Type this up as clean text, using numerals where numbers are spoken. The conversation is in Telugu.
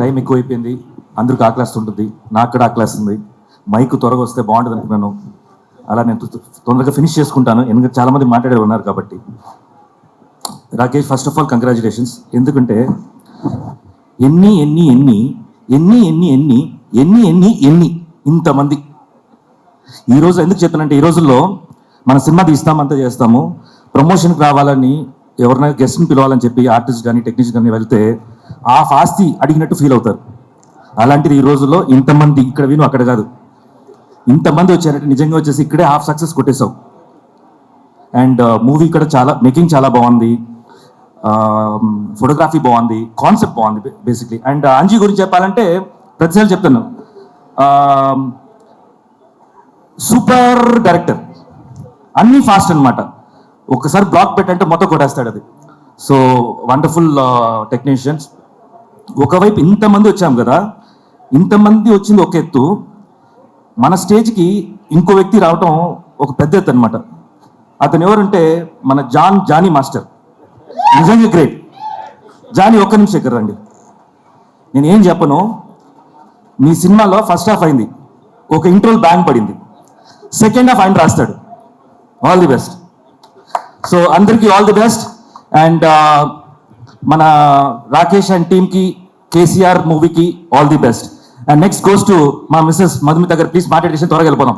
టైం ఎక్కువైపోయింది, అందరికి ఆకలిస్తుంటుంది, నాకు కూడా ఆకలిస్తుంది. మైక్ త్వరగా వస్తే బాగుంటుంది అనుకున్నాను. అలా నేను తొందరగా ఫినిష్ చేసుకుంటాను, ఎందుకంటే చాలామంది మాట్లాడే ఉన్నారు కాబట్టి. Rakesh, first of all congratulations. ఎందుకంటే ఎన్ని ఎన్ని ఎన్ని ఎన్ని ఎన్ని ఎన్ని ఎన్ని ఎన్ని ఎన్ని ఇంతమంది ఈరోజు ఎందుకు చెప్తానంటే, ఈ రోజుల్లో మన సినిమా తీస్తామంతా చేస్తాము, ప్రమోషన్కి రావాలని ఎవరైనా గెస్ట్ని పిలవాలని చెప్పి ఆర్టిస్ట్ కానీ టెక్నీషియన్ కానీ వెళ్తే ఆ ఆస్తి అడిగినట్టు ఫీల్ అవుతారు. అలాంటిది ఈ రోజుల్లో ఇంతమంది, ఇక్కడ విను అక్కడ కాదు, ఇంతమంది వచ్చారంటే నిజంగా వచ్చేసి ఇక్కడే హాఫ్ సక్సెస్ కొట్టేశావు. అండ్ మూవీ ఇక్కడ చాలా మేకింగ్ చాలా బాగుంది, ఫోటోగ్రఫీ బాగుంది, కాన్సెప్ట్ బాగుంది బేసిక్లీ. అండ్ అంజీ గురించి చెప్పాలంటే ప్రతిసారి చెప్తాను, సూపర్ డైరెక్టర్, అన్నీ ఫాస్ట్ అనమాట. ఒక్కసారి బ్లాక్ పెట్టంటే మొత్తం కొట్టేస్తాడు అది. So wonderful technicians. ఒకవైపు ఇంతమంది వచ్చాం కదా, ఇంతమంది వచ్చింది ఒక ఎత్తు, మన స్టేజ్కి ఇంకో వ్యక్తి రావటం ఒక పెద్ద ఎత్తు అనమాట. అతను ఎవరంటే మన జానీ మాస్టర్. నిజంగా గ్రేట్. జానీ, ఒక్క నిమిషం ఇక్కడ రండి. నేను ఏం చెప్పను, మీ సినిమాలో ఫస్ట్ హాఫ్ అయింది, ఒక ఇంట్రోల్ బ్యాంగ్ పడింది, సెకండ్ హాఫ్ ఆయన రాస్తాడు. All the best. సో అందరికీ ఆల్ ది బెస్ట్. అండ్ మన రాకేష్ అండ్ టీమ్కి, కేసీఆర్ మూవీకి all the best. And next goes to మా మిస్సెస్ మధుమిత గారు. ప్లీజ్ మాట్లాడేసి త్వరగా వెళ్ళిపోదాం.